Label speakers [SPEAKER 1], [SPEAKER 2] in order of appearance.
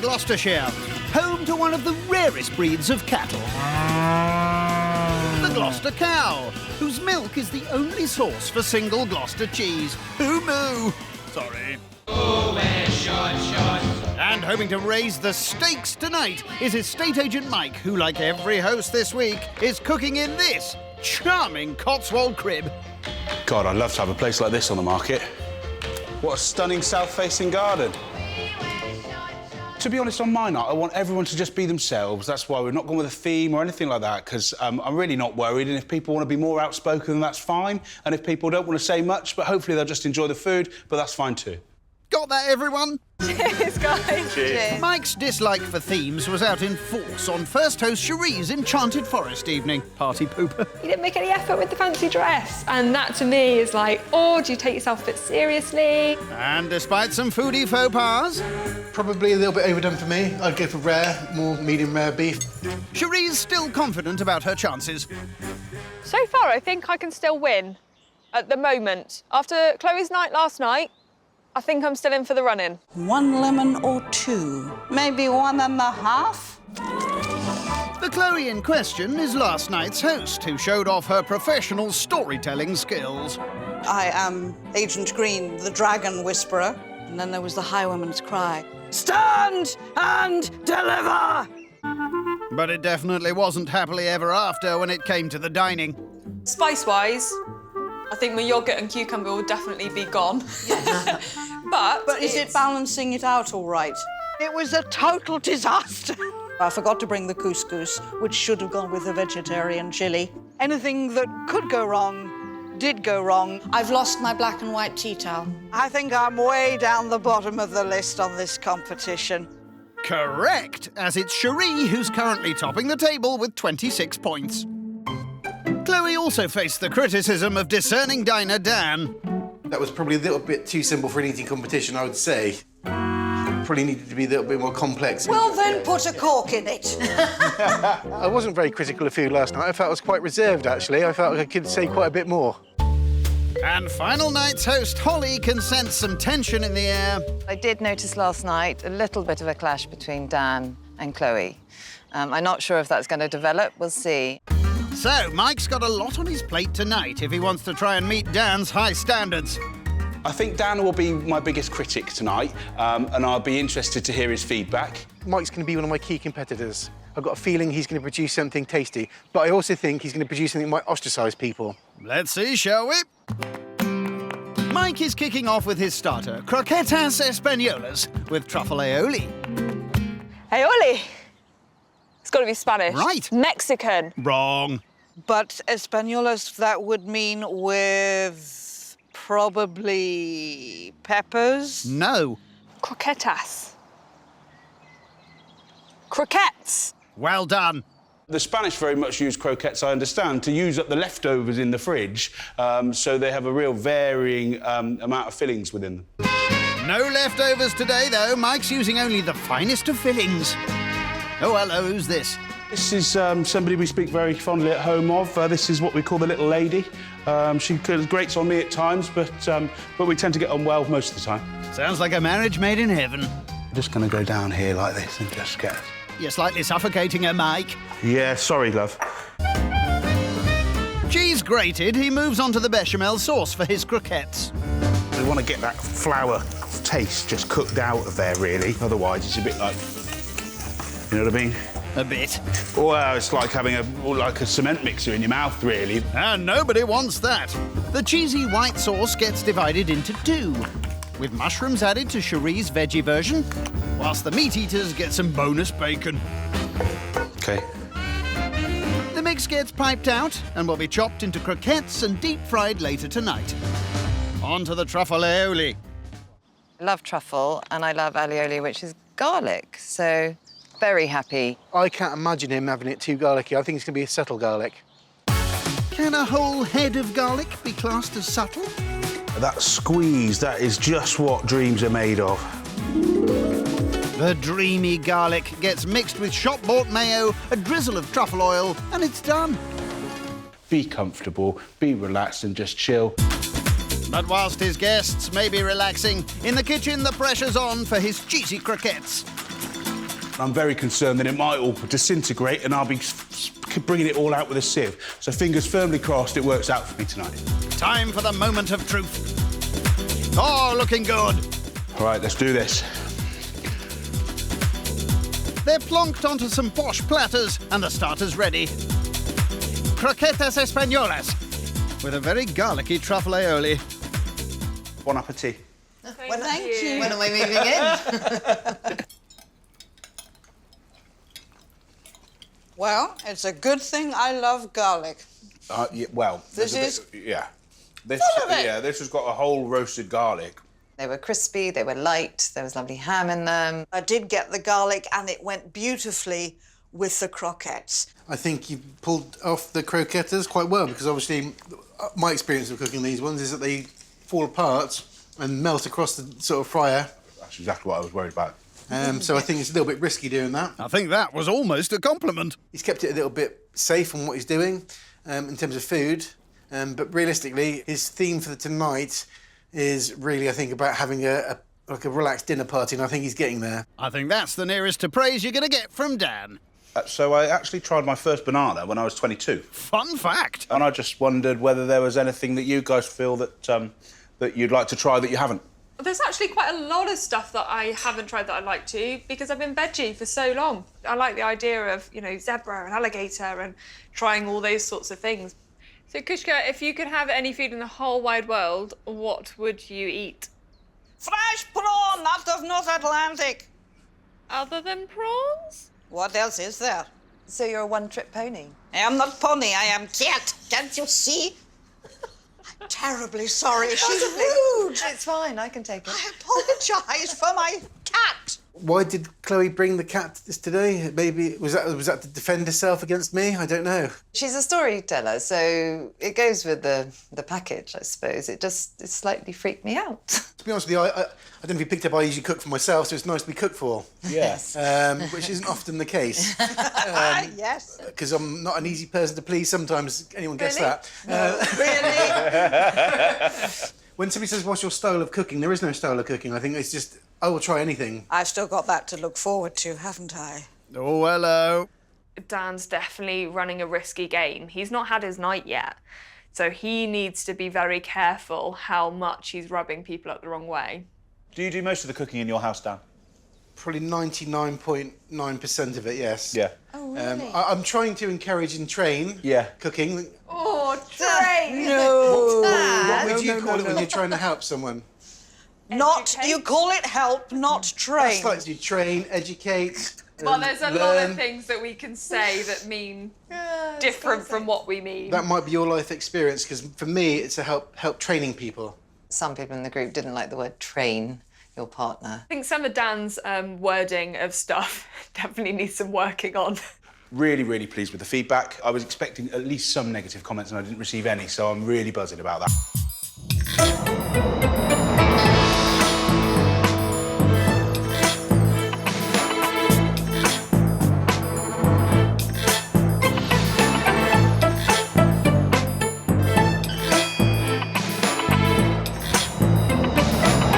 [SPEAKER 1] Gloucestershire, home to one of the rarest breeds of cattle. The Gloucester cow, whose milk is the only source for single Gloucester cheese. Who moo? Sorry. And hoping to raise the stakes tonight is estate agent Mike, who, like every host this week, is cooking in this charming Cotswold crib.
[SPEAKER 2] God, I'd love to have a place like this on the market. What a stunning south-facing garden. To be honest, on my night, I want everyone to just be themselves. That's why we're not going with a theme or anything like that, because I'm really not worried, and if people want to be more outspoken, then that's fine. And if people don't want to say much, but hopefully they'll just enjoy the food, but that's fine too.
[SPEAKER 1] Got that, everyone?
[SPEAKER 3] Cheers, guys.
[SPEAKER 2] Cheers.
[SPEAKER 1] Mike's dislike for themes was out in force on first host Cherie's Enchanted Forest evening. Party pooper.
[SPEAKER 3] You didn't make any effort with the fancy dress. And that, to me, is like, oh, do you take yourself a bit seriously?
[SPEAKER 1] And despite some foodie faux pas...
[SPEAKER 4] Probably a little bit overdone for me. I'd go for rare, more medium rare beef.
[SPEAKER 1] Cherie's still confident about her chances.
[SPEAKER 3] So far, I think I can still win. At the moment. After Chloe's night last night, I think I'm still in for the run-in.
[SPEAKER 5] 1 lemon or 2, maybe 1.5.
[SPEAKER 1] The Chloe in question is last night's host, who showed off her professional storytelling skills.
[SPEAKER 5] I am Agent Green, the Dragon Whisperer. And then there was the Highwayman's cry. Stand and deliver!
[SPEAKER 1] But it definitely wasn't happily ever after when it came to the dining.
[SPEAKER 3] Spice-wise, I think my yoghurt and cucumber will definitely be gone. But
[SPEAKER 5] is it balancing it out all right? It was a total disaster. I forgot to bring the couscous, which should have gone with a vegetarian chili. Anything that could go wrong did go wrong. I've lost my black and white tea towel. I think I'm way down the bottom of the list on this competition.
[SPEAKER 1] Correct, as it's Cherie who's currently topping the table with 26 points. Chloe also faced the criticism of discerning diner Dan.
[SPEAKER 4] That was probably a little bit too simple for an eating competition, I would say. Probably needed to be a little bit more complex.
[SPEAKER 5] Well, then put a cork in it.
[SPEAKER 4] I wasn't very critical of food last night. I felt I was quite reserved, actually. I felt like I could say quite a bit more.
[SPEAKER 1] And final night's host Holly can sense some tension in the air.
[SPEAKER 6] I did notice last night a little bit of a clash between Dan and Chloe. I'm not sure if that's going to develop. We'll see.
[SPEAKER 1] So, Mike's got a lot on his plate tonight if he wants to try and meet Dan's high standards.
[SPEAKER 2] I think Dan will be my biggest critic tonight, and I'll be interested to hear his feedback.
[SPEAKER 4] Mike's going to be one of my key competitors. I've got a feeling he's going to produce something tasty, but I also think he's going to produce something that might ostracise people.
[SPEAKER 1] Let's see, shall we? Mike is kicking off with his starter, croquetas españolas, with truffle aioli.
[SPEAKER 3] Aioli. It's got to be Spanish.
[SPEAKER 1] Right.
[SPEAKER 3] Mexican.
[SPEAKER 1] Wrong.
[SPEAKER 5] But Españolas, that would mean with probably peppers?
[SPEAKER 1] No.
[SPEAKER 3] Croquetas. Croquettes.
[SPEAKER 1] Well done.
[SPEAKER 2] The Spanish very much use croquettes, I understand, to use up the leftovers in the fridge, so they have a real varying amount of fillings within them.
[SPEAKER 1] No leftovers today, though. Mike's using only the finest of fillings. Oh, hello, who's this?
[SPEAKER 2] This is somebody we speak very fondly at home of. This is what we call the little lady. She grates on me at times, but we tend to get on well most of the time.
[SPEAKER 1] Sounds like a marriage made in heaven.
[SPEAKER 2] I'm just going to go down here like this and just get...
[SPEAKER 1] You're slightly suffocating her, Mike.
[SPEAKER 2] Yeah, sorry, love.
[SPEAKER 1] Cheese grated, he moves on to the bechamel sauce for his croquettes.
[SPEAKER 2] We want to get that flour taste just cooked out of there, really. Otherwise, it's a bit like... You know what I mean?
[SPEAKER 1] A bit.
[SPEAKER 2] Well, it's like having a cement mixer in your mouth, really.
[SPEAKER 1] And nobody wants that. The cheesy white sauce gets divided into two, with mushrooms added to Cherie's veggie version, whilst the meat eaters get some bonus bacon.
[SPEAKER 2] OK.
[SPEAKER 1] The mix gets piped out and will be chopped into croquettes and deep-fried later tonight. On to the truffle aioli.
[SPEAKER 6] I love truffle, and I love alioli, which is garlic, so very happy.
[SPEAKER 4] I can't imagine him having it too garlicky. I think it's going to be a subtle garlic.
[SPEAKER 1] Can a whole head of garlic be classed as subtle?
[SPEAKER 2] That squeeze, that is just what dreams are made of.
[SPEAKER 1] The dreamy garlic gets mixed with shop-bought mayo, a drizzle of truffle oil, and it's done.
[SPEAKER 2] Be comfortable, be relaxed and just chill.
[SPEAKER 1] But whilst his guests may be relaxing, in the kitchen the pressure's on for his cheesy croquettes.
[SPEAKER 2] I'm very concerned that it might all disintegrate and I'll be bringing it all out with a sieve. So fingers firmly crossed it works out for me tonight.
[SPEAKER 1] Time for the moment of truth. Oh, looking good.
[SPEAKER 2] All right, let's do this.
[SPEAKER 1] They're plonked onto some posh platters and the starter's ready. Croquetas españolas with a very garlicky truffle aioli.
[SPEAKER 2] Bon appetit.
[SPEAKER 3] Thank you.
[SPEAKER 6] When are we moving in?
[SPEAKER 5] Well, it's a good thing I love garlic.
[SPEAKER 2] Yeah, well,
[SPEAKER 5] This is
[SPEAKER 2] yeah. This,
[SPEAKER 5] full of it.
[SPEAKER 2] yeah, this has got a whole roasted garlic.
[SPEAKER 6] They were crispy, they were light, there was lovely ham in them.
[SPEAKER 5] I did get the garlic and it went beautifully with the croquettes.
[SPEAKER 4] I think you pulled off the croquettes quite well because obviously my experience of cooking these ones is that they fall apart and melt across the sort of fryer.
[SPEAKER 2] That's exactly what I was worried about.
[SPEAKER 4] So I think it's a little bit risky doing that.
[SPEAKER 1] I think that was almost a compliment.
[SPEAKER 4] He's kept it a little bit safe on what he's doing in terms of food. But realistically, his theme for tonight is really, I think, about having a relaxed dinner party, and I think he's getting there.
[SPEAKER 1] I think that's the nearest to praise you're going to get from Dan.
[SPEAKER 2] So I actually tried my first banana when I was 22.
[SPEAKER 1] Fun fact.
[SPEAKER 2] And I just wondered whether there was anything that you guys feel that that you'd like to try that you haven't.
[SPEAKER 3] There's actually quite a lot of stuff that I haven't tried that I'd like to because I've been veggie for so long. I like the idea of, you know, zebra and alligator and trying all those sorts of things. So, Kushka, if you could have any food in the whole wide world, what would you eat?
[SPEAKER 5] Fresh prawn out of North Atlantic.
[SPEAKER 3] Other than prawns?
[SPEAKER 5] What else is there?
[SPEAKER 6] So you're a one-trick pony?
[SPEAKER 5] I am not pony, I am cat. Can't you see? I'm terribly sorry. She's rude.
[SPEAKER 6] It's fine, I can take it.
[SPEAKER 5] I apologise for my cat.
[SPEAKER 4] Why did Chloe bring the cat to this today? Maybe was that to defend herself against me? I don't know.
[SPEAKER 6] She's a storyteller, so it goes with the package, I suppose. It slightly freaked me out.
[SPEAKER 4] To be honest with you, I don't know if you picked up, I usually cook for myself, so it's nice to be cooked for.
[SPEAKER 2] Yes.
[SPEAKER 4] Which isn't often the case.
[SPEAKER 5] Yes.
[SPEAKER 4] Because I'm not an easy person to please. Sometimes anyone gets
[SPEAKER 6] Really?
[SPEAKER 4] that.
[SPEAKER 5] Really?
[SPEAKER 4] When somebody says, what's your style of cooking? There is no style of cooking. I think it's just, I will try anything.
[SPEAKER 5] I've still got that to look forward to, haven't I?
[SPEAKER 1] Oh, hello.
[SPEAKER 3] Dan's definitely running a risky game. He's not had his night yet, so he needs to be very careful how much he's rubbing people up the wrong way.
[SPEAKER 2] Do you do most of the cooking in your house, Dan?
[SPEAKER 4] Probably 99.9% of it, yes.
[SPEAKER 2] Yeah.
[SPEAKER 6] Oh, really?
[SPEAKER 4] I'm trying to encourage and train cooking.
[SPEAKER 3] Oh, train!
[SPEAKER 5] No.
[SPEAKER 4] What would you call it when you're trying to help someone?
[SPEAKER 5] Not,
[SPEAKER 3] Educate.
[SPEAKER 5] you call it help, not train.
[SPEAKER 4] That's like you train, educate.
[SPEAKER 3] Well, there's a lot
[SPEAKER 4] learn.
[SPEAKER 3] of things that we can say that mean different from what we mean.
[SPEAKER 4] That might be your life experience, because for me, it's to help training people.
[SPEAKER 6] Some people in the group didn't like the word train your partner.
[SPEAKER 3] I think some of Dan's wording of stuff definitely needs some working on.
[SPEAKER 2] Really, really pleased with the feedback. I was expecting at least some negative comments and I didn't receive any, so I'm really buzzing about that.